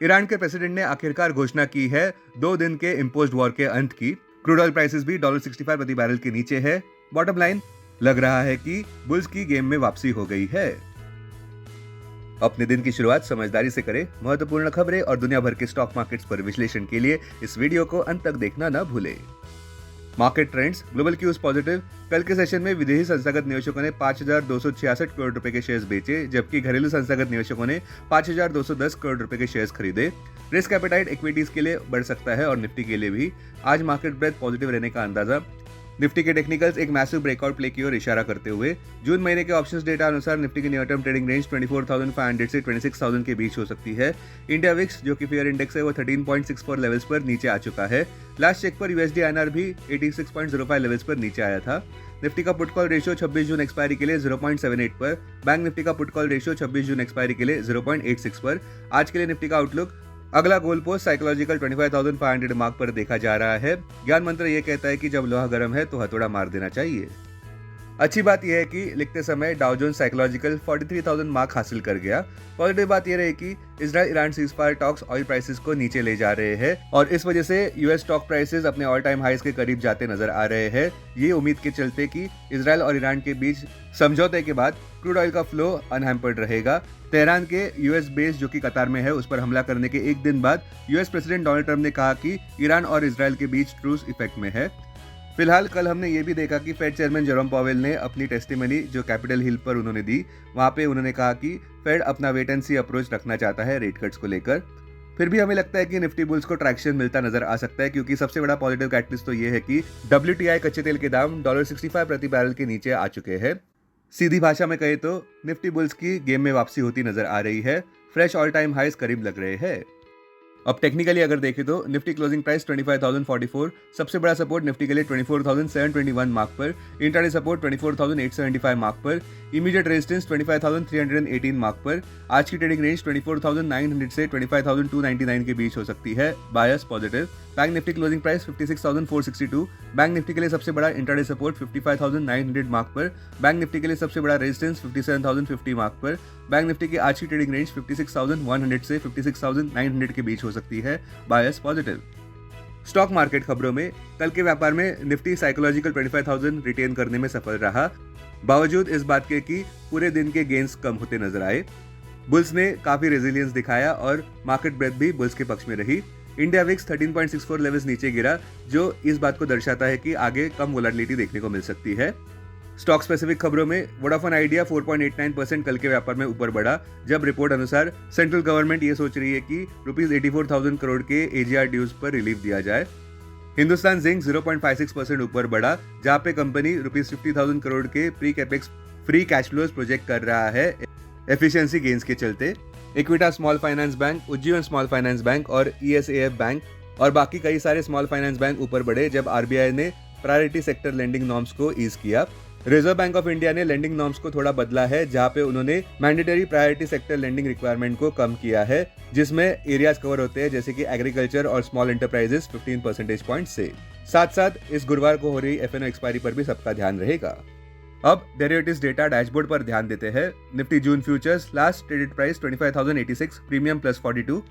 Iran के president ने आखिरकार घोषणा की है 2 दिन के इम्पोज्ड वॉर के अंत की। क्रूड ऑयल प्राइसेस भी $65 प्रति बैरल के नीचे है। बॉटम लाइन, लग रहा है कि बुल्स की गेम में वापसी हो गई है। अपने दिन की शुरुआत समझदारी से करें। महत्वपूर्ण खबरें और दुनिया भर के स्टॉक मार्केट्स पर विश्लेषण के लिए इस वीडियो को अंत तक देखना न भूलें। Market trends, global cues positive. कल के सेशन में विदेशी संस्थागत निवेशकों ने 5,266 करोड़ रुपए के शेयर्स बेचे, जबकि घरेलू संस्थागत निवेशकों ने 5,210 करोड़ रुपए के शेयर्स खरीदे। रिस्क एपेटाइट इक्विटीज के लिए बढ़ सकता है और निफ्टी के लिए भी। आज मार्केट ब्रेथ पॉजिटिव रहने का अंदाजा। निफ्टी के टेक्निकल्स एक मैसिव ब्रेकआउट प्ले की ओर इशारा करते हुए जून महीने के ऑप्शंस डेटा अनुसार निफ्टी की नियर टर्म ट्रेडिंग रेंज 24,500 से 26,000 के बीच हो सकती है। इंडिया विक्स, जो कि फेयर इंडेक्स है, वो 13.64 लेवल्स पर नीचे आ चुका है। लास्ट चेक पर यूएसडी INR भी 86.05 लेवल्स पर नीचे आया था। निफ्टी का put call ratio 26 June expiry के लिए 0.78 पर। बैंक निफ्टी का put call ratio 26 June expiry के लिए 0.86 पर। आज के लिए निफ्टी का आउटलुक, अगला गोल पोस्ट साइकोलॉजिकल 25,500 मार्क पर देखा जा रहा है। ज्ञान मंत्र यह कहता है कि जब लोहा गर्म है तो हथौड़ा मार देना चाहिए। अच्छी बात यह है कि लिखते समय डाउ जोन्स साइकोलॉजिकल 43,000 मार्क हासिल कर गया। पॉजिटिव बात यह रही कि Israel Iran ceasefire talks oil prices को नीचे ले जा रहे हैं और इस वजह से यूएस स्टॉक प्राइसेस अपने ऑल टाइम हाईज के करीब जाते नजर आ रहे हैं। ये उम्मीद के चलते कि इजराइल और ईरान के बीच समझौते के बाद क्रूड ऑयल का फ्लो अनहैम्पर्ड रहेगा। तेहरान के यूएस बेस, जो कि कतार में है, उस पर हमला करने के एक दिन बाद यूएस प्रेसिडेंट डोनाल्ड ट्रंप ने कहा कि ईरान और इजराइल के बीच ट्रूस इफेक्ट में है। फिलहाल कल हमने ये भी देखा कि फेड चेयरमैन जेरोम पावेल ने अपनी टेस्टिमनी जो कैपिटल हिल पर उन्होंने दी, वहां पे उन्होंने कहा कि फेड अपना वेट एंड सी अप्रोच रखना चाहता है रेट कट्स को लेकर। फिर भी हमें लगता है कि निफ्टी बुल्स को ट्रैक्शन मिलता नजर आ सकता है, क्योंकि सबसे बड़ा पॉजिटिव कैटलिस्ट तो ये है कि WTI कच्चे तेल के दाम $65 प्रति बैरल के नीचे आ चुके हैं। सीधी भाषा में कहे तो निफ्टी बुल्स की गेम में वापसी होती नजर आ रही है। फ्रेश ऑल टाइम हाईज करीब लग रहे हैं। अब टेक्निकली अगर देखें तो निफ्टी क्लोजिंग प्राइस 25,044, सबसे बड़ा सपोर्ट निफ्टी के लिए 24,721 मार्क पर, इंट्राडे सपोर्ट 24,875 मार्क पर, इमीडिएट रेजिस्टेंस 25,318 मार्क पर। आज की ट्रेडिंग रेंज 24,900 से 25,299 के बीच हो सकती है। Bias positive. Bank Nifty closing price 56,462, bank Nifty के लिए सबसे बड़ा इंट्राडे सपोर्ट 55,900 मार्क पर, बैंक निफ्टी के लिए सबसे बड़ा रेजिस्टेंस 57,050 मार्क पर। बैंक निफ्टी की आज की ट्रेडिंग रेंज 56,100 से 56,900 के बीच हो सकती है। Bias positive. स्टॉक मार्केट खबरों में कल के व्यापार में निफ्टी साइकोलॉजिकल 25,000 रिटेन करने में सफल रहा, बावजूद इस बात के कि पूरे दिन के गेन्स कम होते नजर आए। बुल्स ने काफी रेजिलियंस दिखाया और मार्केट ब्रेथ भी बुल्स के पक्ष में रही। इंडिया विक्स 13.64 लेवल्स नीचे गिरा, जो इस बात को दर्शाता है कि आगे कम वोलेटिलिटी देखने को मिल सकती है। स्टॉक स्पेसिफिक खबरों में वोडाफोन आइडिया 4.89% कल के व्यापार में ऊपर बढ़ा, जब रिपोर्ट अनुसार सेंट्रल गवर्नमेंट ये सोच रही है कि ₹84,000 करोड़ के AGR ड्यूज पर रिलीफ दिया जाए। हिंदुस्तान जिंक 0.56% ऊपर बढ़ा, जहां पे कंपनी ₹50,000 करोड़ के pre capex free cash flows project कर रहा है एफिशिएंसी गेन्स के चलते। इक्विटा small finance bank, Ujjivan small finance bank और ESAF बैंक और बाकी कई सारे स्मॉल फाइनेंस बैंक ऊपर बढ़े, जब RBI ने प्रायोरिटी सेक्टर लेंडिंग नॉर्म्स को ईज किया। रिजर्व बैंक ऑफ इंडिया ने लेंडिंग नॉर्म्स को थोड़ा बदला है, जहां पे उन्होंने mandatory priority sector lending requirement को कम किया है, जिसमें एरियाज कवर होते हैं जैसे कि एग्रीकल्चर और स्मॉल एंटरप्राइजेस 15 परसेंटेज पॉइंट से। साथ साथ इस गुरुवार को हो रही FNO एक्सपायरी पर भी सबका ध्यान रहेगा। अब डेरिवेटिव्स डेटा डैशबोर्ड पर ध्यान देते हैं। Nifty June futures last traded price 25,086, premium +42।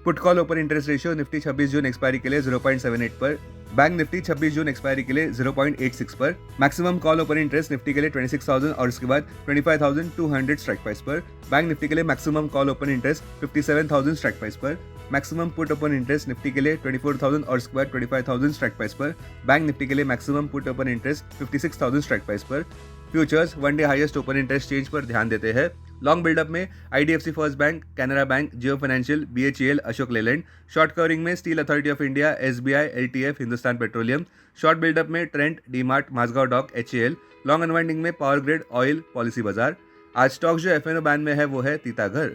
Put call open interest ratio Nifty 26 June expiry के लिए 0.78 पर, बैंक निफ्टी 26 जून एक्सपायरी के लिए 0.86 पर, maximum call open interest Nifty के लिए 26,000 और उसके बाद 25,200 स्ट्राइक प्राइस पर, बैंक निफ्टी के लिए maximum call open interest 57,000 strike price पर, maximum put open interest Nifty के लिए 24,000 और उसके बाद 25,000 स्ट्राइक प्राइस पर, बैंक निफ्टी के लिए maximum put open interest 56,000 strike price पर। Futures one day highest open interest change पर ध्यान देते हैं। लॉन्ग बिल्डअप में IDFC first bank, Canara bank, Jio financial, BHEL, Ashok Leyland. Short covering में steel authority of India, SBI, LTF, Hindustan petroleum. Short build up में Trent, DMart, Mazagon dock, HAL। Long unwinding में power grid, oil, policy Bazaar. आज stock जो FNO बैन में है वो है तीताघर।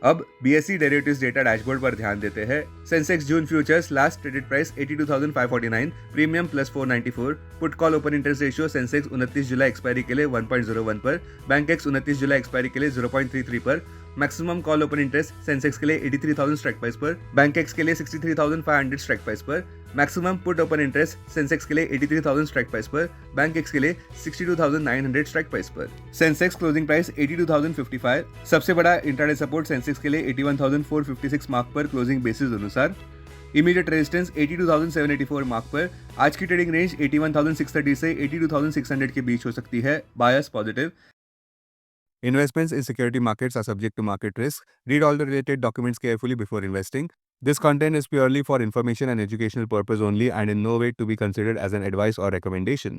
अब BSE डेरिवेटिव्स डेटा डैशबोर्ड पर ध्यान देते हैं। Sensex June futures last traded price 82,549, premium +494। Put call open interest ratio Sensex 29 July expiry के लिए 1.01 पर, बैंक एक्स 29 जुलाई एक्सपायरी के लिए 0.33 पर, maximum call open interest Sensex के लिए 83,000 स्ट्राइक प्राइस पर, बैंक एक्स के लिए 63,500 स्ट्राइक प्राइस पर, maximum put open interest Sensex के लिए 83,000 स्ट्राइक प्राइस पर, बैंक एक्स के लिए 62,900 स्ट्राइक प्राइस पर। Sensex closing price 82,055। सबसे बड़ा इंट्राडे सपोर्ट सेंसेक्स के लिए 81,456 मार्क पर क्लोजिंग बेसिस अनुसार। इमीडिएट रेजिस्टेंस 82,784 मार्क पर। आज की ट्रेडिंग रेंज 81,630 से 82,600 के बीच हो सकती है। Bias positive. Investments in security markets are subject to market risk. Read all the related documents carefully before investing. This content is purely for information and educational purpose only and in no way to be considered as an advice or recommendation.